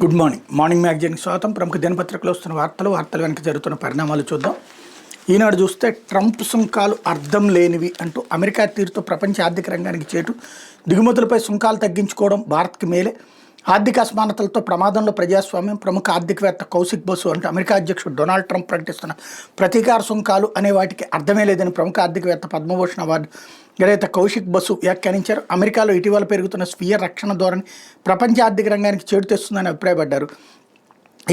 Good morning మ్యాగజైన్కి స్వాగతం. ప్రముఖ దినపత్రికలో వస్తున్న వార్తలు వెనక జరుగుతున్న పరిణామాలు చూద్దాం. ఈనాడు చూస్తే ట్రంప్ సుంకాలు అర్థం లేనివి అంటూ అమెరికా తీరుతో ప్రపంచ ఆర్థిక రంగానికి చేటు, దిగుమతులపై సుంకాలు తగ్గించుకోవడం భారత్కి మేలే, ఆర్థిక అసమానతలతో ప్రమాదంలో ప్రజాస్వామ్యం, ప్రముఖ ఆర్థికవేత్త కౌశిక్ బసు అంటూ అమెరికా అధ్యక్షుడు డొనాల్డ్ ట్రంప్ ప్రకటిస్తున్న ప్రతీకార సుంకాలు అనే వాటికి అర్థమే లేదని ప్రముఖ ఆర్థికవేత్త పద్మభూషణ్ అవార్డు గ్రహీత కౌశిక్ బసు వ్యాఖ్యానించారు. అమెరికాలో ఇటీవల పెరుగుతున్న స్వీయ రక్షణ ధోరణి ప్రపంచ ఆర్థిక రంగానికి చేటు తెస్తుందని అభిప్రాయపడ్డారు.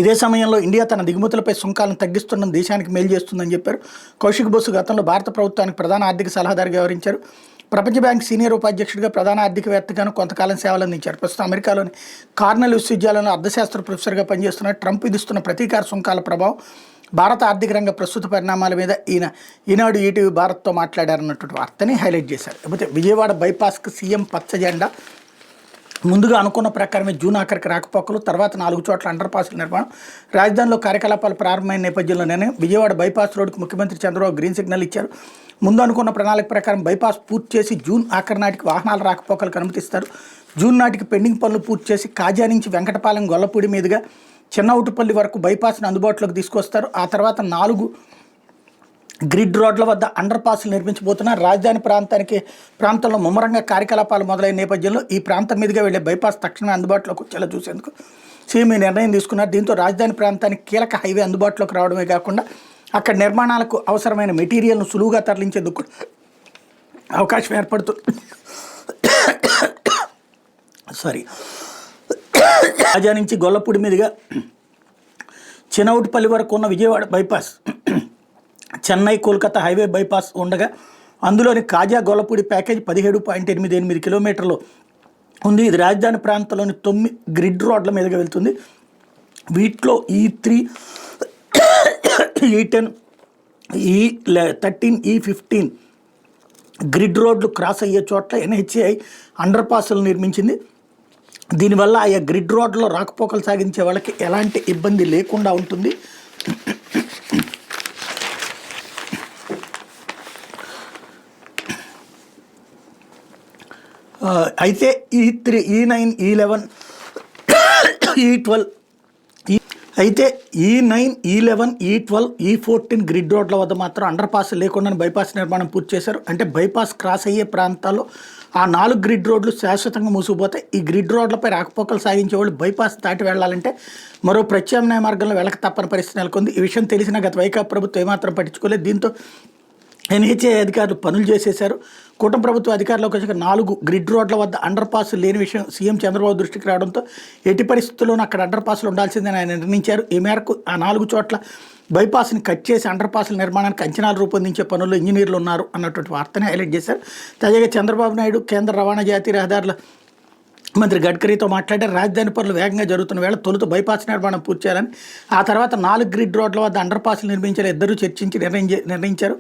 ఇదే సమయంలో ఇండియా తన దిగుమతులపై సుంకాలను తగ్గిస్తున్న దేశానికి మేలు చేస్తుందని చెప్పారు. కౌశిక్ బసు గతంలో భారత ప్రభుత్వానికి ప్రధాన ఆర్థిక సలహాదారుగా వ్యవహరించారు. ప్రపంచ బ్యాంక్ సీనియర్ ఉపాధ్యక్షుడిగా, ప్రధాన ఆర్థికవేత్తగాను కొంతకాలం సేవలు అందించారు. ప్రస్తుతం అమెరికాలోని కార్నెల్ విశ్వవిద్యాలయంలో అర్థశాస్త్ర ప్రొఫెసర్గా పనిచేస్తున్న ట్రంప్ విధిస్తున్న ప్రతీకార సుంకాల ప్రభావం భారత ఆర్థిక రంగ ప్రస్తుత పరిణామాల మీద ఈనాడు ఈటీవీ భారత్తో మాట్లాడారన్నటువంటి వార్తని హైలైట్ చేశారు. లేకపోతే విజయవాడ బైపాస్కి సీఎం పచ్చ జెండా. ముందుగా అనుకున్న ప్రకారమే జూన్ ఆఖరికి రాకపోకలు, తర్వాత 4 చోట్ల అండర్ పాస్ల నిర్మాణం, రాజధానిలో కార్యకలాపాలు ప్రారంభమైన నేపథ్యంలో విజయవాడ బైపాస్ రోడ్డుకు ముఖ్యమంత్రి చంద్రబాబు గ్రీన్ సిగ్నల్ ఇచ్చారు. ముందు అనుకున్న ప్రణాళిక ప్రకారం బైపాస్ పూర్తి చేసి జూన్ ఆఖరి నాటికి వాహనాల రాకపోకలకు అనుమతిస్తారు. జూన్ నాటికి పెండింగ్ పనులు పూర్తి చేసి కాజా నుంచి వెంకటపాలెం గొల్లపూడి మీదుగా చిన్నవుటుపల్లి వరకు బైపాస్ను అందుబాటులోకి తీసుకొస్తారు. ఆ తర్వాత 4 గ్రిడ్ రోడ్ల వద్ద అండర్ పాస్లు నిర్మించబోతున్నారు. రాజధాని ప్రాంతంలో ముమ్మరంగా కార్యకలాపాలు మొదలైన నేపథ్యంలో ఈ ప్రాంతం మీదుగా వెళ్లే బైపాస్ తక్షణమే అందుబాటులోకి వచ్చేలా చూసేందుకు సీఎం ఈ నిర్ణయం తీసుకున్నారు. దీంతో రాజధాని ప్రాంతానికి కీలక హైవే అందుబాటులోకి రావడమే కాకుండా అక్కడ నిర్మాణాలకు అవసరమైన మెటీరియల్ను సులువుగా తరలించేందుకు అవకాశం ఏర్పడుతుంది. రాజా నుంచి గొల్లపూడి మీదుగా చిన్నవుటిపల్లి వరకు ఉన్న Vijayawada bypass Chennai Kolkata highway bypass ఉండగా అందులోని కాజా గొల్లపూడి ప్యాకేజ్ 17.88 కిలోమీటర్లు ఉంది. ఇది రాజధాని ప్రాంతంలోని 9 గ్రిడ్ రోడ్ల మీదుగా వెళ్తుంది. వీటిలో E3, E10, E13, E15 grid రోడ్లు క్రాస్ అయ్యే చోట్ల NHAI అండర్ పాస్లు నిర్మించింది. దీనివల్ల ఆయా గ్రిడ్ రోడ్లో రాకపోకలు సాగించే వాళ్ళకి ఎలాంటి ఇబ్బంది లేకుండా ఉంటుంది. అయితే E3, E9, E11, E12 అయితే E9, E11, E12, E14 grid రోడ్ల వద్ద మాత్రం అండర్ పాస్ లేకుండా బైపాస్ నిర్మాణం పూర్తి చేశారు. అంటే బైపాస్ క్రాస్ అయ్యే ప్రాంతాల్లో ఆ 4 గ్రిడ్ రోడ్లు శాశ్వతంగా మూసుకుపోతాయి. ఈ గ్రిడ్ రోడ్లపై రాకపోకలు సాగించే వాళ్ళు బైపాస్ దాటి వెళ్లాలంటే మరో ప్రత్యామ్నాయ మార్గంలో వెళ్ళక తప్పని పరిస్థితి నెలకొంది. ఈ విషయం తెలిసిన గత వైకాపా ప్రభుత్వం ఏమాత్రం పట్టించుకోలేదు. దీంతో NHAI అధికారులు పనులు చేసేశారు. కూటమి ప్రభుత్వ అధికారులకు వచ్చాక 4 గ్రిడ్ రోడ్ల వద్ద అండర్ పాస్ లేని విషయం సీఎం చంద్రబాబు దృష్టికి రావడంతో ఎట్టి పరిస్థితుల్లోనూ అక్కడ అండర్ పాస్లు ఉండాల్సిందని ఆయన నిర్ణయించారు. ఈ మేరకు ఆ 4 చోట్ల బైపాస్ని కట్ చేసి అండర్ పాస్ల నిర్మాణానికి అంచనాలు రూపొందించే పనుల్లో ఇంజనీర్లు ఉన్నారు అన్నటువంటి వార్తని హైలైట్ చేశారు. తాజాగా చంద్రబాబు నాయుడు కేంద్ర రవాణా, జాతీయ రహదారుల మంత్రి గడ్కరీతో మాట్లాడారు. రాజధాని పనులు వేగంగా జరుగుతున్న వేళ తొలుత బైపాస్ నిర్మాణం పూర్తి చేయాలని, ఆ తర్వాత 4 గ్రిడ్ రోడ్ల వద్ద అండర్ పాస్లు నిర్మించాలని ఇద్దరూ చర్చించి నిర్ణయించారు.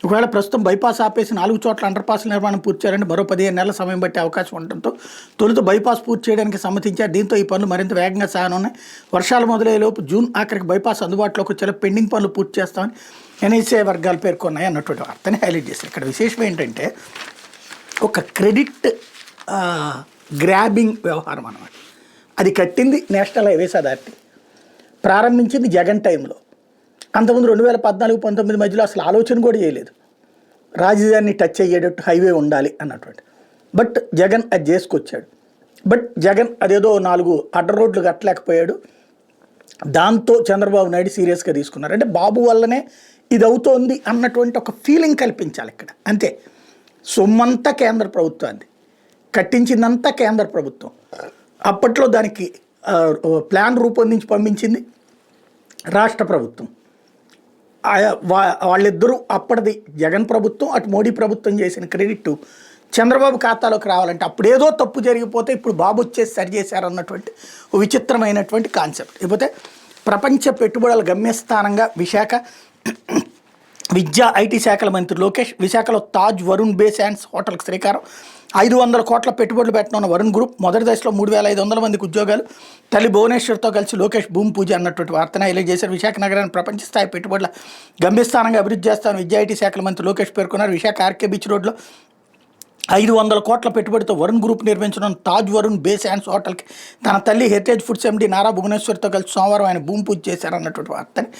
ఒకవేళ ప్రస్తుతం బైపాస్ ఆపేసి 4 చోట్ల అండర్ పాస్ల నిర్మాణం పూర్తి చేయాలని మరో 15 నెలల సమయం బట్టే అవకాశం ఉండటంతో తొలుత బైపాస్ పూర్తి చేయడానికి సమ్మతించారు. దీంతో ఈ పనులు మరింత వేగంగా సాగనున్నాయి. వర్షాలు మొదలయ్యేలోపు జూన్ ఆఖరికి బైపాస్ అందుబాటులోకి వచ్చేలా పెండింగ్ పనులు పూర్తి చేస్తామని NHAI వర్గాలు పేర్కొన్నాయి అన్నటువంటి వార్తని హైలైట్ చేశారు. ఇక్కడ విశేషం ఏంటంటే ఒక క్రెడిట్ గ్రాబింగ్ వ్యవహారం అన్నమాట. అది కట్టింది నేషనల్ హైవేస్ అథారిటీ, ప్రారంభించింది జగన్ టైంలో. అంతకుముందు 2014-19 మధ్యలో అసలు ఆలోచన కూడా చేయలేదు రాజధానిని టచ్ అయ్యేటట్టు హైవే ఉండాలి అన్నటువంటి. బట్ జగన్ అది చేసుకొచ్చాడు. బట్ జగన్ అదేదో 4 అడ్డ రోడ్లు కట్టలేకపోయాడు. దాంతో చంద్రబాబు నాయుడు సీరియస్గా తీసుకున్నారు. అంటే బాబు వల్లనే ఇది అవుతోంది అన్నటువంటి ఒక ఫీలింగ్ కల్పించాలి ఇక్కడ. అంతే. సొమ్మంతా కేంద్ర ప్రభుత్వాన్ని, కట్టించిందంతా కేంద్ర ప్రభుత్వం. అప్పట్లో దానికి ప్లాన్ రూపొందించి పంపించింది రాష్ట్ర ప్రభుత్వం. వాళ్ళిద్దరూ అప్పటిది జగన్ ప్రభుత్వం, అటు మోడీ ప్రభుత్వం చేసిన క్రెడిట్ చంద్రబాబు ఖాతాలోకి రావాలంటే అప్పుడేదో తప్పు జరిగిపోతే ఇప్పుడు బాబు వచ్చేసి సరిచేశారన్నటువంటి విచిత్రమైనటువంటి కాన్సెప్ట్. లేకపోతే ప్రపంచ పెట్టుబడుల గమ్యస్థానంగా విశాఖ, విద్యా ఐటీ శాఖల మంత్రి లోకేష్ విశాఖలో తాజ్ వరుణ్ బేస్ అండ్ హోటల్కి శ్రీకారం. 500 కోట్ల పెట్టుబడులు పెట్టనున్న వరుణ్ గ్రూప్ మొదటి దశలో 3500 మందికి ఉద్యోగాలు. తల్లి భువనేశ్వర్తో కలిసి లోకేష్ భూమి పూజ అన్నటువంటి వార్తను హైలైట్ చేశారు. విశాఖ నగరాన్ని ప్రపంచ స్థాయి పెట్టుబడుల గమ్యస్థానంగా అభివృద్ధి చేస్తామని విద్యా ఐటీ శాఖల మంత్రి లోకేష్ పేర్కొన్నారు. విశాఖ ఆర్కే బీచ్ రోడ్లో 500 కోట్ల పెట్టుబడితో వరుణ్ గ్రూప్ నిర్మించడం తాజ్ వరుణ్ బేస్ హ్యాండ్స్ హోటల్కి తన తల్లి హెరిటేజ్ ఫుడ్స్ ఎండి నారా భువనేశ్వర్తో కలిసి సోమవారం ఆయన భూమి పూజ చేశారన్నటువంటి వార్తని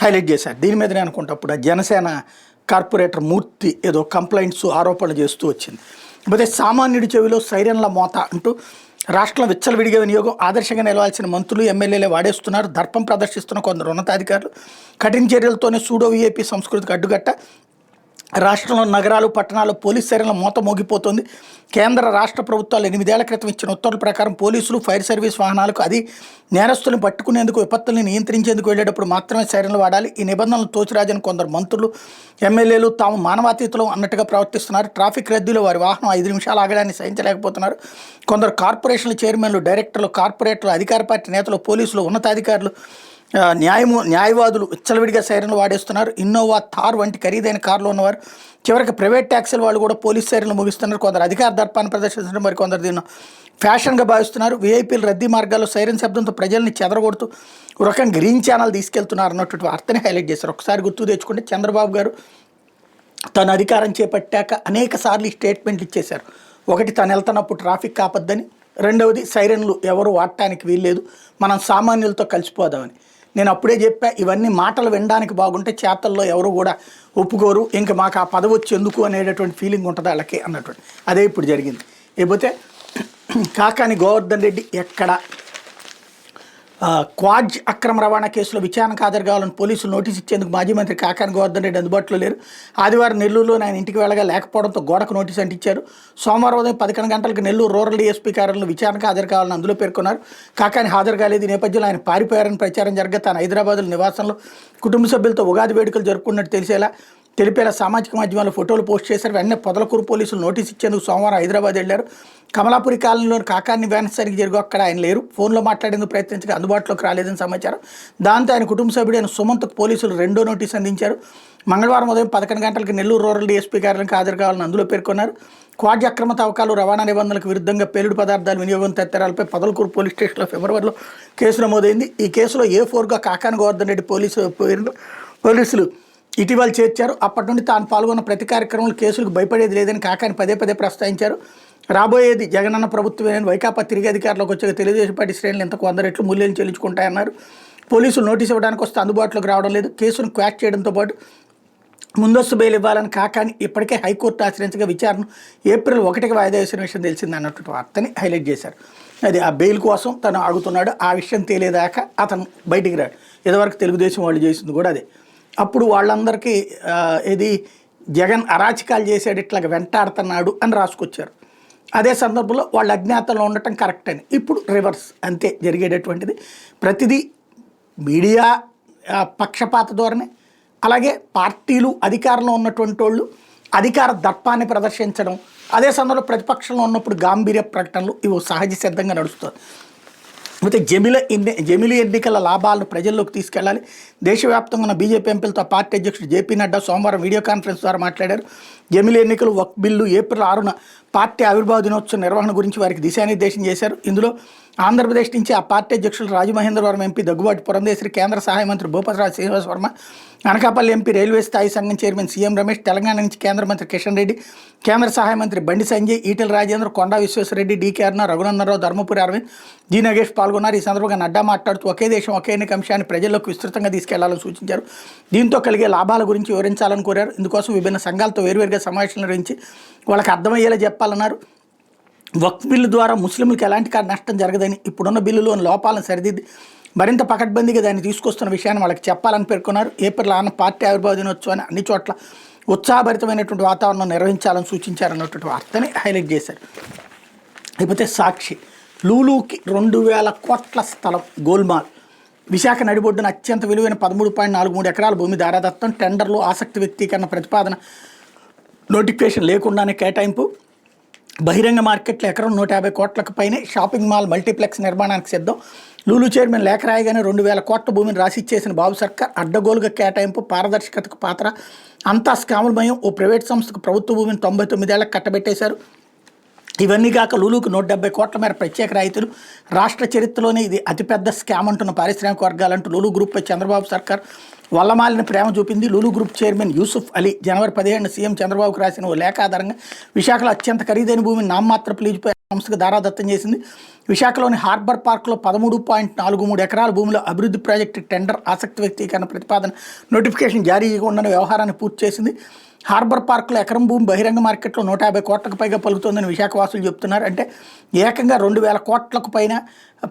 హైలైట్ చేశారు. దీని మీదనే అనుకుంటప్పుడు జనసేన కార్పొరేటర్ మూర్తి ఏదో కంప్లైంట్స్ ఆరోపణలు చేస్తూ వచ్చింది. అయితే సామాన్యుడి చెవిలో సైరన్ల మోత అంటూ రాష్ట్రంలో విచ్చలవిడిగా వినియోగం ఆదర్శంగా నిలవాల్సిన మంత్రులు ఎమ్మెల్యేలే వాడేస్తున్నారు, దర్పం ప్రదర్శిస్తున్న కొందరు ఉన్నతాధికారులు, కఠిన చర్యలతోనే సూడో వీఐపీ సంస్కృతికి అడ్డుగట్ట, రాష్ట్రంలో నగరాలు పట్టణాల్లో పోలీస్ సైరన్ల మోత మోగిపోతుంది. కేంద్ర రాష్ట్ర ప్రభుత్వాలు 8 ఏళ్ల క్రితం ఇచ్చిన ఉత్తర్వుల ప్రకారం పోలీసులు ఫైర్ సర్వీస్ వాహనాలకు అది నేరస్తులను పట్టుకునేందుకు విపత్తుల్ని నియంత్రించేందుకు వెళ్ళేటప్పుడు మాత్రమే సైరన్లు వాడాలి. ఈ నిబంధనలు తోచిరాజని కొందరు మంత్రులు ఎమ్మెల్యేలు తాము మానవాతీతులు అన్నట్టుగా ప్రవర్తిస్తున్నారు. ట్రాఫిక్ రద్దీలో వారి వాహనం 5 నిమిషాలు ఆగడాన్ని సహించలేకపోతున్నారు. కొందరు కార్పొరేషన్ల చైర్మన్లు, డైరెక్టర్లు, కార్పొరేటర్లు, అధికార పార్టీ నేతలు, పోలీసులు, ఉన్నతాధికారులు, న్యాయవాదులు విచ్చలవిడిగా సైరన్లు వాడేస్తున్నారు. ఇన్నోవా, థార్ వంటి ఖరీదైన కార్లు ఉన్నవారు చివరికి ప్రైవేట్ ట్యాక్సీల వాళ్ళు కూడా పోలీస్ సైరన్లు ముగిస్తున్నారు. కొందరు అధికార దర్పాన్ని ప్రదర్శిస్తున్నారు, మరి కొందరు దీన్ని ఫ్యాషన్గా భావిస్తున్నారు. వీఐపీలు రద్దీ మార్గాల్లో సైరన్ శబ్దంతో ప్రజల్ని చెదరగొడుతూ ఒక రకంగా గ్రీన్ ఛానల్ తీసుకెళ్తున్నారు అన్నటువంటి వార్తని హైలైట్ చేశారు. ఒకసారి గుర్తు తెచ్చుకుంటే చంద్రబాబు గారు తన అధికారం చేపట్టాక అనేక సార్లు ఈ స్టేట్మెంట్లు ఇచ్చేశారు. ఒకటి, తను వెళ్తున్నప్పుడు ట్రాఫిక్ కాపద్దని, రెండవది సైరన్లు ఎవరు వాడటానికి వీల్లేదు, మనం సామాన్యులతో కలిసిపోదామని. నేను అప్పుడే చెప్పా, ఇవన్నీ మాటలు వినడానికి బాగుంటే చేతల్లో ఎవరు కూడా ఒప్పుకోరు, ఇంకా మాకు ఆ పదవి వచ్చి ఎందుకు అనేటటువంటి ఫీలింగ్ ఉంటుంది వాళ్ళకి అన్నటువంటి. అదే ఇప్పుడు జరిగింది. లేకపోతే కాకాని గోవర్ధన్ రెడ్డి ఎక్కడ క్వాడ్జ్ అక్రమ రవాణా కేసులో విచారణకు హాజరు కావాలని పోలీసులు నోటీస్ ఇచ్చేందుకు మాజీ మంత్రి కాకాని గోవర్ధన్ రెడ్డి అందుబాటులో లేరు. ఆదివారం నెల్లూరులో ఆయన ఇంటికి వెళ్ళగా లేకపోవడంతో గోడకు నోటీస్ అంటించారు. సోమవారం ఉదయం 11 గంటలకు నెల్లూరు రూరల్ డీఎస్పీ కార్యాలయంలో విచారణకు హాజరు కావాలని అందులో పేర్కొన్నారు. కాకాని హాజరు కాలేదు. ఈ నేపథ్యంలో ఆయన పారిపోయారని ప్రచారం జరగగా తాను హైదరాబాద్లో నివాసంలో కుటుంబ సభ్యులతో ఉగాది వేడుకలు జరుపుకున్నట్టు తెలిపేలా సామాజిక మాధ్యమాల్లో ఫోటోలు పోస్ట్ చేశారు. వెంటనే పొదలకూరు పోలీసులు నోటీస్ ఇచ్చేందుకు సోమవారం హైదరాబాద్ వెళ్లారు. కమలాపురి కాలనీలోని కాకాని వ్యాన్ సరిగ్గా జరిగి అక్కడ ఆయన లేరు. ఫోన్లో మాట్లాడేందుకు ప్రయత్నించగా అందుబాటులోకి రాలేదని సమాచారం. దాంతో ఆయన కుటుంబ సభ్యుడైన సుమంత్కు పోలీసులు రెండో నోటీస్ అందించారు. మంగళవారం ఉదయం 11 గంటలకు నెల్లూరు రూరల్ డీఎస్పీ కార్యాలయానికి హాజరు కావాలని అందులో పేర్కొన్నారు. క్వాడ్జ్ అక్రమ తవ్వకాలు, రవాణా నిబంధనలకు విరుద్ధంగా పేలుడు పదార్థాల వినియోగం తదితరాలపై పొదలకూరు పోలీస్ స్టేషన్లో ఫిబ్రవరిలో కేసు నమోదైంది. ఈ కేసులో A4గా కాకాని గోవర్ధన్ రెడ్డి పోలీసులు ఇటీవల చేర్చారు. అప్పటి నుండి తాను పాల్గొన్న ప్రతి కార్యక్రమంలో కేసులకు భయపడేది లేదని కాకాని పదే ప్రస్తావించారు. రాబోయేది జగనన్న ప్రభుత్వమేనని, వైకాపా తిరిగి అధికారంలోకి వచ్చాక తెలుగుదేశం పార్టీ శ్రేణులు ఇంతకు 100 రెట్లు మూల్యం చెల్లించుకుంటాయన్నారు. పోలీసులు నోటీసు ఇవ్వడానికి వస్తే అందుబాటులోకి రావడం లేదు. కేసును క్వాష్ చేయడంతో పాటు ముందస్తు బెయిల్ ఇవ్వాలని కాకాని ఇప్పటికే హైకోర్టు ఆశ్రయించగా విచారణ ఏప్రిల్ 1కి వాయిదా వేసిన విషయం తెలిసింది అన్నటువంటి వార్తని హైలైట్ చేశారు. అది ఆ బెయిల్ కోసం తను ఆగుతున్నాడు. ఆ విషయం తేలేదాకా అతను బయటికి రాడు. ఇదివరకు తెలుగుదేశం వాళ్ళు చేసింది కూడా అదే. అప్పుడు వాళ్ళందరికీ ఇది జగన్ అరాచకాలు చేసాడు, ఇట్లాగ వెంటాడుతున్నాడు అని రాసుకొచ్చారు. అదే సందర్భంలో వాళ్ళు అజ్ఞాతంలో ఉండటం కరెక్ట్ అని. ఇప్పుడు రివర్స్ అంతే జరిగేటటువంటిది. ప్రతిదీ మీడియా పక్షపాత ధోరణి, అలాగే పార్టీలు అధికారంలో ఉన్నటువంటి వాళ్ళు అధికార దర్పాన్ని ప్రదర్శించడం, అదే సందర్భంలో ప్రతిపక్షంలో ఉన్నప్పుడు గాంభీర్య ప్రకటనలు, ఇవి సహజ సిద్ధంగా నడుస్తుంది. అయితే జమిలీ ఎన్నికల లాభాలను ప్రజల్లోకి తీసుకెళ్లాలి. దేశవ్యాప్తంగా ఉన్న బీజేపీ ఎంపీలతో పార్టీ అధ్యక్షుడు జేపీ నడ్డా సోమవారం వీడియో కాన్ఫరెన్స్ ద్వారా మాట్లాడారు. జమిలీ ఎన్నికలు, వక్ఫ్ బిల్లు, ఏప్రిల్ 6న పార్టీ ఆవిర్భావ దినోత్సవం నిర్వహణ గురించి వారికి దిశానిర్దేశం చేశారు. ఇందులో ఆంధ్రప్రదేశ్ నుంచి ఆ పార్టీ అధ్యక్షులు రాజమహేంద్రవరం ఎంపీ దగ్గుబాటి పురంధేశ్వరి, కేంద్ర సహాయ మంత్రి భూపతిరాజు శ్రీనివాస్ వర్మ, అనకాపల్లి ఎంపీ రైల్వే స్థాయి సంఘం చైర్మన్ సీఎం రమేష్, తెలంగాణ నుంచి కేంద్ర మంత్రి కిషన్ రెడ్డి, కేంద్ర సహాయ మంత్రి బండి సంజయ్, ఈటెల రాజేంద్ర, కొండా విశ్వేశ్వరరెడ్డి, డీకే అరుణ, రఘునందనరావు, ధర్మపురి అరవింద్, జి నగేష్ పాల్గొన్నారు. ఈ సందర్భంగా నడ్డా మాట్లాడుతూ ఒకే దేశం ఒకే ఎన్నిక అంశాన్ని ప్రజల్లోకి విస్తృతంగా తీసుకెళ్లాలని సూచించారు. దీంతో కలిగే లాభాల గురించి వివరించాలని కోరారు. ఇందుకోసం విభిన్న సంఘాలతో వేరువేరుగా సమావేశాలు నిర్వహించి వాళ్ళకి అర్థమయ్యేలా చెప్పాలన్నారు. వక్ఫ్ బిల్లు ద్వారా ముస్లింలకు ఎలాంటి నష్టం జరగదని, ఇప్పుడున్న బిల్లులోని లోపాలను సరిదిద్ది మరింత పకడ్బందీగా దాన్ని తీసుకొస్తున్న విషయాన్ని వాళ్ళకి చెప్పాలని పేర్కొన్నారు. ఏప్రిల్ 6న పార్టీ ఆవిర్భావ దినోత్సవాన్ని అన్ని చోట్ల ఉత్సాహభరితమైనటువంటి వాతావరణం నిర్వహించాలని సూచించారన్నటువంటి వార్తని హైలైట్ చేశారు. లేకపోతే సాక్షి, లూలుకి 2000 కోట్ల స్థలం గోల్మాల్, విశాఖ నడిబొడ్డున అత్యంత విలువైన 13.43 ఎకరాల భూమి దారాదత్తం, టెండర్లు, ఆసక్తి వ్యక్తీకరణ ప్రతిపాదన, నోటిఫికేషన్ లేకుండానే కేటాయింపు, బహిరంగ మార్కెట్లో ఎకరం 150 కోట్లకు పైనే, షాపింగ్ మాల్, మల్టీప్లెక్స్ నిర్మాణానికి సిద్ధం. లూలు చైర్మన్ లేఖ రాయగానే 2000 కోట్ల భూమిని రాసిచ్చేసిన బాబు సర్కార్ అడ్డగోలుగా కేటాయింపు, పారదర్శకతకు పాత్ర, అంతా స్కాములమయం. ఓ ప్రైవేట్ సంస్థకు ప్రభుత్వ భూమిని 99 ఏళ్లకు కట్టబెట్టేశారు. ఇవన్నీ కాక లూలుకు 170 కోట్ల మేర ప్రత్యేక రాయితీలు, రాష్ట్ర చరిత్రలోనే ఇది అతిపెద్ద స్కామ్ అంటున్న పారిశ్రామిక వర్గాలంటూ లూలు గ్రూప్పై చంద్రబాబు సర్కార్ వల్లమాలిన ప్రేమ చూపింది. లూలు గ్రూప్ చైర్మన్ యూసుఫ్ అలీ జనవరి 17 సీఎం చంద్రబాబుకు రాసిన ఓ లేఖ ఆధారంగా విశాఖలో అత్యంత ఖరీదైన భూమిని నామమాత్రపు లీజుపై సంస్థకు దారాదత్తం చేసింది. విశాఖలోని హార్బర్ పార్క్లో 13.43 ఎకరాల భూమిలో అభివృద్ధి ప్రాజెక్టు టెండర్ ఆసక్తి వ్యక్తీకరణ ప్రతిపాదన నోటిఫికేషన్ జారీ చేయకుండా వ్యవహారాన్ని పూర్తి చేసింది. హార్బర్ పార్క్లో ఎకరం భూమి బహిరంగ మార్కెట్లో 150 కోట్లకు పైగా పలుకుతోందని విశాఖ వాసులు చెప్తున్నారు. అంటే ఏకంగా 2,000 కోట్లకు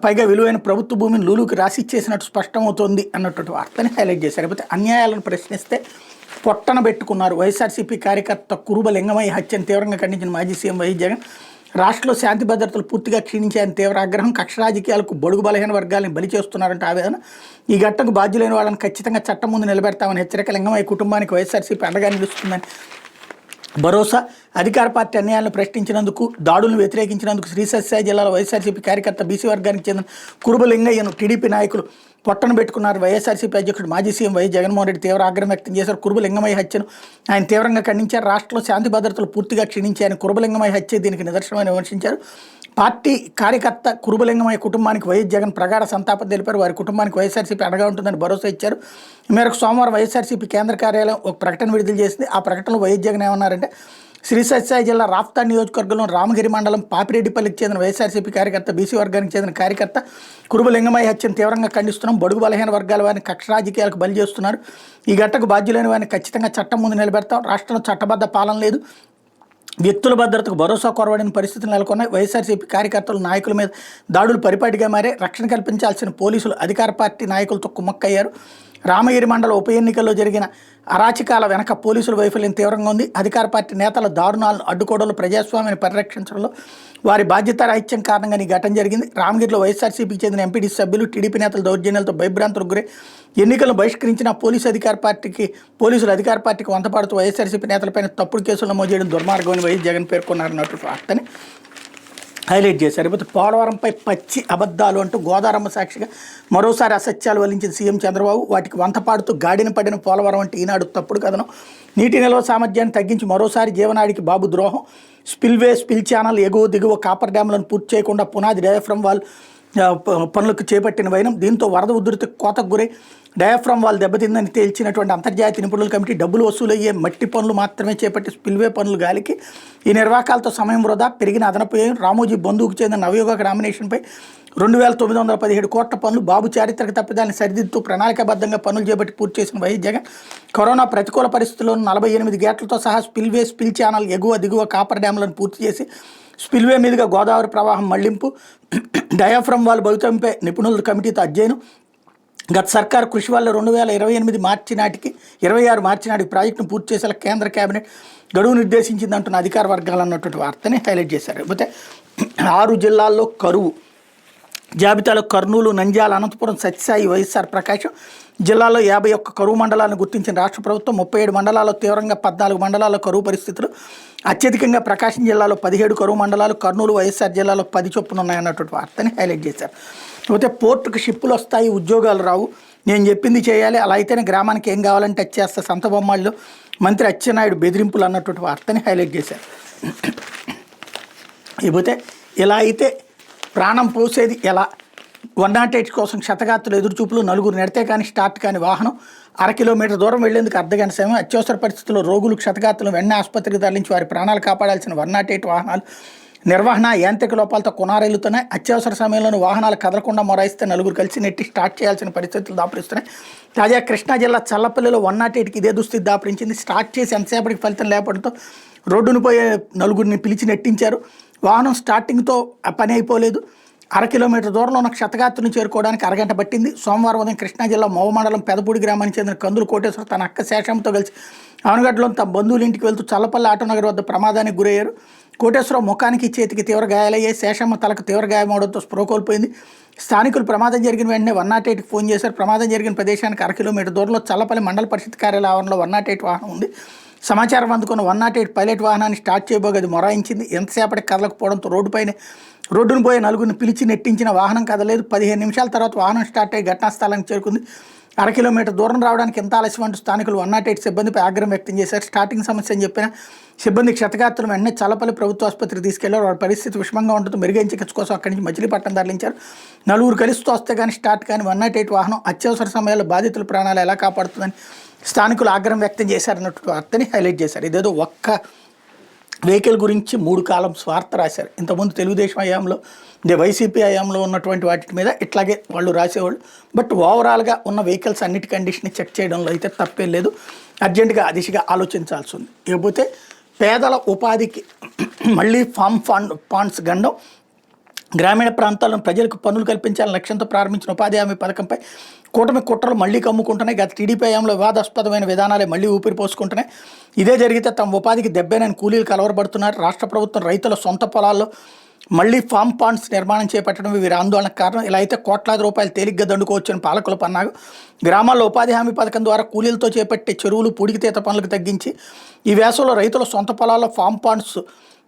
పైగా విలువైన ప్రభుత్వ భూమిని లూలుకి రాసిచ్చేసినట్టు స్పష్టమవుతోంది అన్నటువంటి వార్తని హైలైట్ చేశారు. లేకపోతే అన్యాయాలను ప్రశ్నిస్తే పొట్టన పెట్టుకున్నారు. వైఎస్ఆర్సీపీ కార్యకర్త కురుబ లింగమయ్య హత్యను తీవ్రంగా ఖండించిన మాజీ సీఎం వైఎస్ జగన్ రాష్ట్రంలో శాంతి భద్రతలు పూర్తిగా క్షీణించాయని తీవ్ర ఆగ్రహం, కక్ష రాజకీయాలకు బడుగు బలహీన వర్గాలను బలి చేస్తున్నారంటే ఆవేదన. ఈ ఘటనకు బాధ్యులైన వాళ్ళని ఖచ్చితంగా చట్టం ముందు నిలబెడతామని హెచ్చరిక. లింగమయ్య కుటుంబానికి వైఎస్ఆర్సీపీ అండగా నిలుస్తుందని భరోసా. అధికార పార్టీ అన్యాయాలను ప్రశ్నించినందుకు, దాడులను వ్యతిరేకించినందుకు శ్రీసత్యసాయి జిల్లాలో వైఎస్ఆర్సీపీ కార్యకర్త బీసీ వర్గానికి చెందిన కురుబ లింగయ్యను టీడీపీ నాయకులు పొట్టన పెట్టుకున్నారు. వైఎస్ఆర్సీపీ అధ్యక్షుడు మాజీ సీఎం వైఎస్ జగన్మోహన్ రెడ్డి తీవ్ర ఆగ్రహం వ్యక్తం చేశారు. కురుబ లింగమయ్య హత్యను ఆయన తీవ్రంగా ఖండించారు. రాష్ట్రంలో శాంతి భద్రతలు పూర్తిగా క్షీణించాయని కురుబ లింగమయ్య హత్య దీనికి నిదర్శనమని విమర్శించారు. పార్టీ కార్యకర్త కురుబ లింగమయ్య కుటుంబానికి వైఎస్ జగన్ ప్రగాఢ సంతాపం తెలిపారు. వారి కుటుంబానికి వైఎస్ఆర్సీపీ అండగా ఉంటుందని భరోసా ఇచ్చారు. ఈ మేరకు సోమవారం వైఎస్ఆర్సీపీ కేంద్ర కార్యాలయం ఒక ప్రకటన విడుదల చేసింది. ఆ ప్రకటనలో వైఎస్ జగన్ ఏమన్నారంటే, శ్రీ సత్యసాయి జిల్లా రాప్తా నియోజకవర్గంలో రామగిరి మండలం పాపిరెడ్డిపల్లికి చెందిన వైఎస్ఆర్సీపీ కార్యకర్త బీసీ వర్గానికి చెందిన కార్యకర్త కురుబ లింగమయ్య హత్యను తీవ్రంగా ఖండిస్తున్నాం. బడుగు బలహీన వర్గాల వారిని కక్ష రాజకీయాలకు బలి చేస్తున్నారు. ఈ ఘటనకు బాధ్యులైన వారిని ఖచ్చితంగా చట్టం ముందు నిలబెడతాం. రాష్ట్రంలో చట్టబద్ధ పాలన లేదు. వ్యక్తుల భద్రతకు భరోసా కొరవడిన పరిస్థితులు నెలకొన్నాయి. వైఎస్ఆర్సీపీ కార్యకర్తలు నాయకుల మీద దాడులు పరిపాటిగా మారే. రక్షణ కల్పించాల్సిన పోలీసులు అధికార పార్టీ నాయకులతో కుమ్మక్కయ్యారు. రామగిరి మండల ఉప ఎన్నికల్లో జరిగిన అరాచకాల వెనక పోలీసుల వైఫల్యం తీవ్రంగా ఉంది. అధికార పార్టీ నేతల దారుణాలను అడ్డుకోవడంలో, ప్రజాస్వామ్యాన్ని పరిరక్షించడంలో వారి బాధ్యతారాహిత్యం కారణంగా ఈ ఘటన జరిగింది. రామగిరిలో వైఎస్ఆర్సీపీకి చెందిన ఎంపీడీ సభ్యులు టీడీపీ నేతల దౌర్జన్యాలతో భయభ్రాంతులకు గురై ఎన్నికలను బహిష్కరించిన పోలీసులు అధికార పార్టీకి వంతపాడుతూ వైఎస్ఆర్సీపీ నేతలపైన తప్పుడు కేసులు నమోదు చేయడం దుర్మార్గమని వైఎస్ జగన్ పేర్కొన్నారన్నట్టు వార్తని హైలైట్ చేశారు. ఇకపోతే పోలవరంపై పచ్చి అబద్ధాలు అంటూ గోదారమ్మ సాక్షిగా మరోసారి అసత్యాలు వల్లించిన సీఎం చంద్రబాబు. వాటికి వంతపాడుతూ గాడిన పడిన పోలవరం అంటే ఈనాడు తప్పుడు కథనం. నీటి నిల్వ సామర్థ్యాన్ని తగ్గించి మరోసారి జీవనాడికి బాబు ద్రోహం. స్పిల్ ఛానల్ ఎగువ దిగువ కాపర్ డ్యాములను పూర్తి చేయకుండా పునాది డయాఫ్రమ్ వాల్ పనులకు చేపట్టిన వైనం. దీంతో వరద ఉధృతి కోతకు గురై డయాఫ్రమ్ వాల్ దెబ్బతిందని తేల్చినటువంటి అంతర్జాతీయ నిపుణుల కమిటీ డబ్బులు వసూలయ్యే మట్టి పనులు మాత్రమే చేపట్టి స్పిల్వే పనులు గాలికి. ఈ నిర్వాహకాలతో సమయం వృధా, పెరిగిన అదనపు వ్యయం. రామోజీ బంధువుకు చెందిన నవయుగ నామినేషన్పై 2,917 కోట్ల పనులు. బాబు చారిత్రక తప్పిదాన్ని సరిదిద్దుతూ ప్రణాళికాబద్ధంగా పనులు చేపట్టి పూర్తి చేసిన వైఎస్ జగన్ కరోనా ప్రతికూల పరిస్థితుల్లో 48 గేట్లతో సహా స్పిల్ ఛానల్ ఎగువ దిగువ కాపర్ డ్యాములను పూర్తి చేసి స్పిల్వే మీదుగా గోదావరి ప్రవాహం మళ్లింపు, డయాఫ్రమ్ వాల్ భవితంపై నిపుణుల కమిటీతో అధ్యయనం. గత సర్కారు కృషి వల్ల 2026 మార్చి నాటికి ప్రాజెక్టును పూర్తి చేసేలా కేంద్ర కేబినెట్ గడువు నిర్దేశించిందంటున్న అధికార వర్గాలు అన్నటువంటి వార్తని హైలైట్ చేశారు. లేకపోతే 6 జిల్లాల్లో కరువు జాబితాలో కర్నూలు, నంద్యాల, అనంతపురం, సత్యసాయి, వైఎస్ఆర్ ప్రకాశం జిల్లాలో 51 కరువు మండలాలను గుర్తించిన రాష్ట్ర ప్రభుత్వం. 37 మండలాల్లో తీవ్రంగా, 14 మండలాల్లో కరువు పరిస్థితులు. అత్యధికంగా ప్రకాశం జిల్లాలో 17 కరువు మండలాలు, కర్నూలు, వైఎస్ఆర్ జిల్లాలో 10 చొప్పున ఉన్నాయన్నటువంటి వార్తని హైలైట్ చేశారు. లేకపోతే పోర్టుకు షిప్పులు వస్తాయి, ఉద్యోగాలు రావు, నేను చెప్పింది చేయాలి, అలా అయితేనే గ్రామానికి ఏం కావాలంటే వచ్చేస్తా సంత బొమ్మాళ్ళు మంత్రి అచ్చెన్నాయుడు బెదిరింపులు అన్నటువంటి వార్తని హైలైట్ చేశారు. ఇకపోతే ఇలా అయితే ప్రాణం పోసేది ఎలా? 108 కోసం క్షతగాత్రులు ఎదురుచూపులు. నలుగురు నెడితే కానీ స్టార్ట్ కాని వాహనం. 1/2 కిలోమీటర్ దూరం వెళ్లేందుకు అర్ధగంట సమయం. అత్యవసర పరిస్థితుల్లో రోగులు, క్షతగాత్రులు వెంటనే ఆసుపత్రికి తరలించి వారి ప్రాణాలు కాపాడాల్సిన 108 వాహనాలు నిర్వహణ యాంత్రిక లోపాలతో కొనారైలుతున్నాయి. అత్యవసర సమయంలోనూ వాహనాలు కదలకుండా మొరాయిస్తే నలుగురు కలిసి నెట్టి స్టార్ట్ చేయాల్సిన పరిస్థితులు దాపురిస్తున్నాయి. తాజా కృష్ణా జిల్లా చల్లపల్లిలో 108కి ఇదే దుస్థితి దాపురించింది. స్టార్ట్ చేసి ఎంతసేపటికి ఫలితం లేపడంతో రోడ్డును పోయే నలుగురిని పిలిచి నెట్టించారు. వాహనం స్టార్టింగ్తో పని అయిపోలేదు. 1/2 కిలోమీటర్ దూరంలో ఉన్న క్షతగాత్రుని చేరుకోవడానికి అరగంట పట్టింది. సోమవారం ఉదయం కృష్ణా జిల్లా మోవ మండలం పెదపూడి గ్రామానికి చెందిన కందులు కోటేశ్వర తన అక్క శేషంతో కలిసి అవనగడ్డలో తమ బంధువుల ఇంటికి వెళ్తూ చల్లపల్లి ఆటోనగర్ వద్ద ప్రమాదానికి గురయ్యారు. కోటేశ్వరరావు ముఖానికి, చేతికి తీవ్ర గాయాలయ్యాయి. శేషమ్మ తలకు తీవ్ర గాయమవడంతో స్పృహ కోల్పోయింది. స్థానికులు ప్రమాదం జరిగిన వెంటనే 108కి ఫోన్ చేశారు. ప్రమాదం జరిగిన ప్రదేశానికి 1/2 కిలోమీటర్ దూరంలో చల్లపల్లి మండల పరిషత్ కార్యాలయ ఆవరణలో 108 వాహనం ఉంది. సమాచారం అందుకున్న 108 పైలట్ వాహనాన్ని స్టార్ట్ చేయబోగా అది మొరాయించింది. ఎంతసేపటికి కదలకపోవడంతో రోడ్డుపైనే రోడ్డును పోయే నలుగురిని పిలిచి నెట్టించిన వాహనం కదలేదు. 15 నిమిషాల తర్వాత వాహనం స్టార్ట్ అయ్యి ఘటనా స్థలానికి చేరుకుంది. 1/2 కిలోమీటర్ దూరం రావడానికి ఎంత ఆలస్యం అంటూ స్థానికులు 108 సిబ్బందిపై ఆగ్రహం వ్యక్తం చేశారు. స్టార్టింగ్ సమస్య అని చెప్పిన సిబ్బంది క్షతగాత్రులు వెంటనే చల్లపల్లి ప్రభుత్వ ఆసుపత్రికి తీసుకెళ్లారు. వారి పరిస్థితి విషమంగా ఉంటుంది. మెరుగైన చికిత్స కోసం అక్కడి నుంచి మచిలీపట్నం తరలించారు. నలుగురు కలిస్తూ వస్తే కానీ స్టార్ట్ కానీ 108 వాహనం అత్యవసర సమయాల్లో బాధితుల ప్రాణాలు ఎలా కాపాడుతుందని స్థానికులు ఆగ్రహం వ్యక్తం చేశారన్నట్టు వార్తని హైలైట్ చేశారు. ఇదేదో ఒక్క వెహికల్ గురించి 3 కాలం స్వార్థ రాశారు. ఇంతకుముందు తెలుగుదేశం హయాంలో వైసీపీ హయాంలో ఉన్నటువంటి వాటి మీద ఇట్లాగే వాళ్ళు రాసేవాళ్ళు. బట్ ఓవరాల్గా ఉన్న వెహికల్స్ అన్నిటి కండిషన్ చెక్ చేయడంలో అయితే తప్పేం లేదు. అర్జెంటుగా ఆ దిశగా ఆలోచించాల్సి ఉంది. ఇకపోతే పేదల ఉపాధికి మళ్ళీ ఫాండ్స్ గండం. గ్రామీణ ప్రాంతాల్లో ప్రజలకు పనులు కల్పించాలని లక్ష్యంతో ప్రారంభించిన ఉపాధి హామీ పథకంపై కూటమి కుట్రలు మళ్లీ కమ్ముకుంటున్నాయి. గత టీడీపీ హయాంలో వివాదాస్పదమైన విధానాలే మళ్లీ ఊపిరి పోసుకుంటున్నాయి. ఇదే జరిగితే తమ ఉపాధికి దెబ్బేనని కూలీలు కలవరబడుతున్నారు. రాష్ట్ర ప్రభుత్వం రైతుల సొంత పొలాల్లో మళ్లీ ఫామ్ పాండ్స్ నిర్మాణం చేపట్టడం వీరి ఆందోళనకు కారణం. ఇలా అయితే కోట్లాది రూపాయలు తేలిగ్గా దండుకోవచ్చని పాలకుల పన్నాగు. గ్రామాల్లో ఉపాధి హామీ పథకం ద్వారా కూలీలతో చేపట్టే చెరువులు పూడికితీత పనులకు తగ్గించి ఈ వేసవిలో రైతుల సొంత పొలాల్లో ఫామ్ పాండ్స్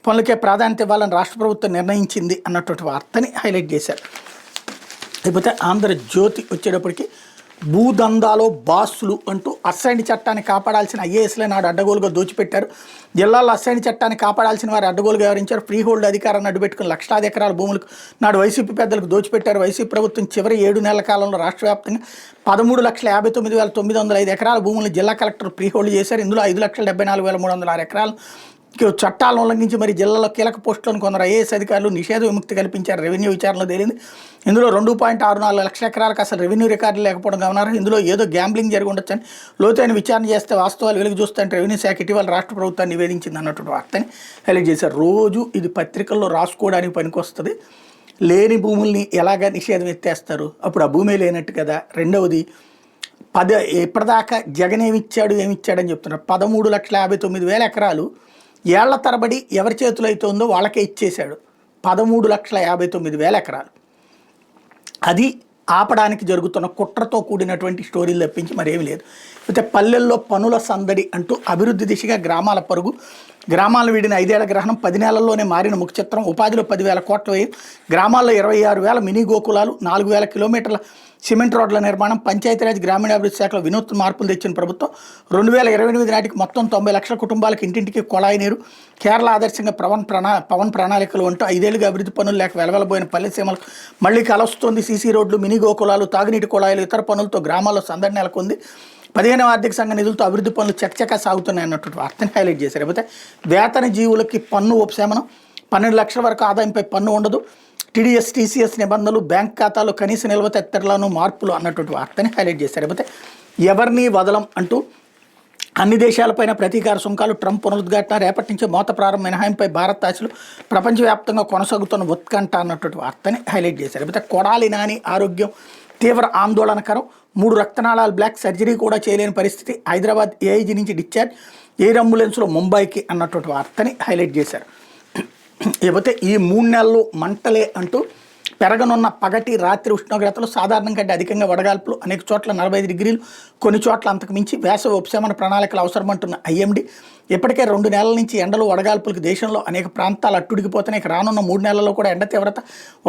పనులకే ప్రాధాన్యత ఇవ్వాలని రాష్ట్ర ప్రభుత్వం నిర్ణయించింది అన్నటువంటి వార్తని హైలైట్ చేశారు. లేకపోతే ఆంధ్రజ్యోతి వచ్చేటప్పటికి భూదందాలో బాసులు అంటూ అసైన్డ్ చట్టాన్ని కాపాడాల్సిన ఐఏఎస్లే నాడు అడ్డగోలుగా దోచిపెట్టారు. జిల్లాల్లో అసైన్డ్ చట్టాన్ని కాపాడాల్సిన వారు అడ్డగోలుగా వ్యవహరించారు. ఫ్రీ హోల్డ్ అధికారాన్ని అడ్డుపెట్టుకుని లక్షలాది ఎకరాల భూములకు నాడు వైసీపీ పెద్దలకు దోచిపెట్టారు. వైసీపీ ప్రభుత్వం చివరి 7 నెలల కాలంలో రాష్ట్ర వ్యాప్తంగా 13,59,905 ఎకరాల భూములను జిల్లా కలెక్టర్ ఫ్రీ హోల్డ్ చేశారు. ఇందులో 5,74,306 ఎకరాలు చట్టాలను ఉల్లంఘించి మరి జిల్లాలో కీలక పోస్టులను కొందరు ఐఏఎస్ అధికారులు నిషేధ విముక్తి కల్పించారు. రెవెన్యూ విచారణలో తేలింది. ఇందులో 2.64 లక్షల ఎకరాలకు అసలు రెవెన్యూ రికార్డులు లేకపోవడం గమనార్హం. ఇందులో ఏదో గ్యాంబ్లింగ్ జరిగి ఉండొచ్చని లోతైన విచారణ చేస్తే వాస్తవాలు వెలుగు చూస్తాయంటే రెవెన్యూ శాఖ ఇటీవల రాష్ట్ర ప్రభుత్వాన్ని నివేదించింది అన్నటువంటి వార్తని హైలైట్ చేశారు. రోజు ఇది పత్రికల్లో రాసుకోవడానికి పనికొస్తుంది. లేని భూముల్ని ఎలాగా నిషేధం ఎత్తేస్తారు? అప్పుడు ఆ భూమే లేనట్టు కదా. రెండవది ఇప్పటిదాకా జగన్ ఏమిచ్చాడని చెప్తున్నారు. 13,59,000 ఎకరాలు ఏళ్ల తరబడి ఎవరి చేతిలో అయితే ఉందో వాళ్ళకే ఇచ్చేశాడు. 13,59,000 ఎకరాలు. అది ఆపడానికి జరుగుతున్న కుట్రతో కూడినటువంటి స్టోరీలు తప్పించి మరేమీ లేదు. అయితే పల్లెల్లో పనుల సందడి అంటూ అభివృద్ధి దిశగా గ్రామాల పరుగు. గ్రామాలు వీడిన 5 ఏళ్ల గ్రహణం 10 నెలల్లోనే మారిన ముఖ చిత్రం. ఉపాధిలో 10,000 కోట్ల వ్యయం. గ్రామాల్లో 26,000 మినీ గోకులాలు, 4,000 కిలోమీటర్ల సిమెంట్ రోడ్ల నిర్మాణం. పంచాయతీరాజ్ గ్రామీణాభివృద్ధి శాఖలో వినూత్న మార్పులు తెచ్చిన ప్రభుత్వం 2028 నాటికి మొత్తం 90 లక్షల కుటుంబాలకు ఇంటింటికి కొళాయి నీరు. కేరళ ఆదర్శంగా పవన్ ప్రణాళికలు అంటూ 5 ఏళ్లుగా అభివృద్ధి పనులు లేక వెలవెలబోయిన పల్లెసీమలకు మళ్లీ కలొస్తోంది. సీసీ రోడ్లు, మినీ గోకులాలు, తాగునీటి కుళాయిలు, ఇతర పనులతో గ్రామాల్లో సందడి నెలకొంది. 15వ ఆర్థిక సంఘ నిధులతో అభివృద్ధి పనులు చకచకా సాగుతున్నాయి అన్నటువంటి వార్తని హైలైట్ చేశారు. లేకపోతే వేతన జీవులకి పన్ను ఉపశమనం. 12 లక్షల వరకు ఆదాయంపై పన్ను ఉండదు. టీడీఎస్ టీసీఎస్ నిబంధనలు, బ్యాంక్ ఖాతాలో కనీస నిల్వ తదితరులను మార్పులు అన్నటువంటి వార్తని హైలైట్ చేశారు. లేకపోతే ఎవరిని వదలం అంటూ అన్ని దేశాలపైన ప్రతీకార సుంకాలు. ట్రంప్ పునరుద్ఘాటన. రేపటి నుంచి మోత ప్రారంభ మినహాయింపై భారత్ ఆశలు. ప్రపంచవ్యాప్తంగా కొనసాగుతున్న ఉత్కంఠ అన్నటువంటి వార్తని హైలైట్ చేశారు. లేకపోతే కొడాలి నాని ఆరోగ్యం తీవ్ర ఆందోళనకరం. 3 రక్తనాళాల బ్లాక్, సర్జరీ కూడా చేయలేని పరిస్థితి. హైదరాబాద్ ఏఐజీ నుంచి డిశ్చార్జ్. ఎయిర్ అంబులెన్స్లో ముంబైకి అన్నటువంటి వార్తని హైలైట్ చేశారు. లేకపోతే ఈ 3 నెలలు మంటలే అంటూ పెరగనున్న పగటి రాత్రి ఉష్ణోగ్రతలు సాధారణం కంటే అధికంగా వడగాల్పులు. అనేక చోట్ల 45 డిగ్రీలు, కొన్ని చోట్ల అంతకు మించి. వేసవి ఉపశమన ప్రణాళికలు అవసరమంటున్న ఐఎండీ. ఇప్పటికే 2 నెలల నుంచి ఎండలు వడగాల్పులకు దేశంలో అనేక ప్రాంతాలు అట్టుడికిపోతున్నాయి. రానున్న 3 నెలల్లో కూడా ఎండ తీవ్రత,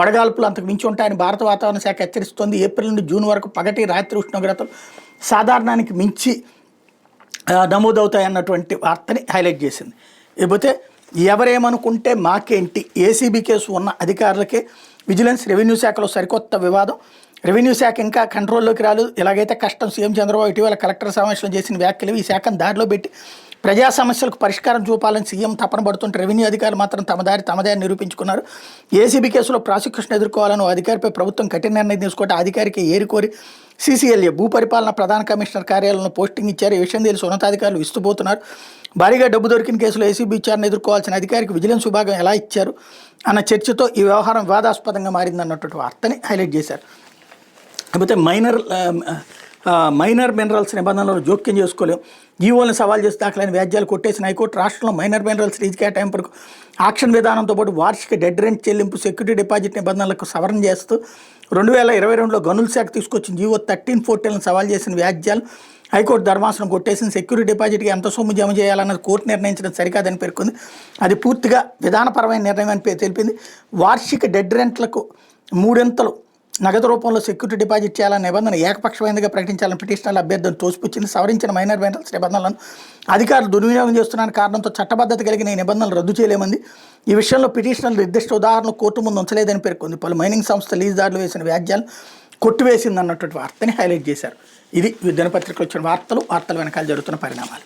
వడగాల్పులు అంతకు మించి ఉంటాయని భారత వాతావరణ శాఖ హెచ్చరిస్తోంది. ఏప్రిల్ నుండి జూన్ వరకు పగటి రాత్రి ఉష్ణోగ్రతలు సాధారణానికి మించి నమోదవుతాయి అన్నటువంటి వార్తని హైలైట్ చేసింది. లేకపోతే ఎవరేమనుకుంటే మాకేంటి, ఏసీబీ కేసు ఉన్న అధికారులకే విజిలెన్స్. రెవెన్యూ శాఖలో సరికొత్త వివాదం. రెవెన్యూ శాఖ ఇంకా కంట్రోల్లోకి రాలేదు. ఇలాగైతే కష్టం. సీఎం చంద్రబాబు ఇటీవల కలెక్టర్ సమావేశంలో చేసిన వ్యాఖ్యలు ఈ శాఖను దారిలో పెట్టి ప్రజా సమస్యలకు పరిష్కారం చూపాలని సీఎం తపన పడుతుంటే రెవెన్యూ అధికారులు మాత్రం తమదే అని నిరూపించుకున్నారు. ఏసీబీ కేసులో ప్రాసిక్యూషన్ ఎదుర్కోవాలని అధికారిపై ప్రభుత్వం కఠిన నిర్ణయం తీసుకుంటే అధికారికి ఏరికోరి సీసీఎల్ఏ భూపరిపాలన ప్రధాన కమిషనర్ కార్యాలయంలో పోస్టింగ్ ఇచ్చారు. ఈ విషయం తెలిసి ఉన్నతాధికారులు విస్తుపోతున్నారు. భారీగా డబ్బు దొరికిన కేసులో ఏసీబీ విచారణ ఎదుర్కోవాల్సిన అధికారికి విజిలెన్స్ విభాగం ఎలా ఇచ్చారు అన్న చర్చతో ఈ వ్యవహారం వివాదాస్పదంగా మారిందన్నటువంటి వార్తని హైలైట్ చేశారు. లేకపోతే మైనర్ మినరల్స్ నిబంధనలను జోక్యం చేసుకోలేం. జీవోలను సవాల్ చేసి దాఖలైన వ్యాజ్యాలు కొట్టేసిన హైకోర్టు. రాష్ట్రంలో మైనర్ మినరల్స్ లీజ్ కేటాయింపులకు ఆక్షన్ విధానంతో పాటు వార్షిక డెడ్ రెంట్ చెల్లింపు, సెక్యూరిటీ డిపాజిట్ నిబంధనలకు సవరణ చేస్తూ 2022లో గనుల శాఖ తీసుకొచ్చిన జీవో 1314లను సవాల్ చేసిన వ్యాజ్యాలు హైకోర్టు ధర్మాసనం కొట్టేసింది. సెక్యూరిటీ డిపాజిట్కి ఎంత సొమ్ము జమ చేయాలన్నది కోర్టు నిర్ణయించడం సరికాదని పేర్కొంది. అది పూర్తిగా విధానపరమైన నిర్ణయం అని తెలిపింది. వార్షిక డెడ్ రెంట్లకు 3 నగదు రూపంలో సెక్యూరిటీ డిపాజిట్ చేయాలన్న నిబంధన ఏకపక్షమైనదిగా ప్రకటించాలని పిటిషనర్ల అభ్యర్థులను తోసిపుచ్చింది. సవరించిన మైనర్ మెయింటెనెన్స్ నిబంధనలను అధికారులు దుర్వినియోగం చేస్తున్న కారణంతో చట్టబద్ధత కలిగిన ఈ నిబంధనలు రద్దు చేయలేమంది. ఈ విషయంలో పిటిషనర్లు నిర్దిష్ట ఉదాహరణలు కోర్టు ముందు ఉంచలేదని పేర్కొంది. పలు మైనింగ్ సంస్థ లీజుదారులు వేసిన వ్యాజ్యాలను కొట్టివేసింది అన్నటువంటి వార్తని హైలైట్ చేశారు. ఇది దినపత్రికలు వచ్చిన వార్తలు వెనకాల జరుగుతున్న పరిణామాలు.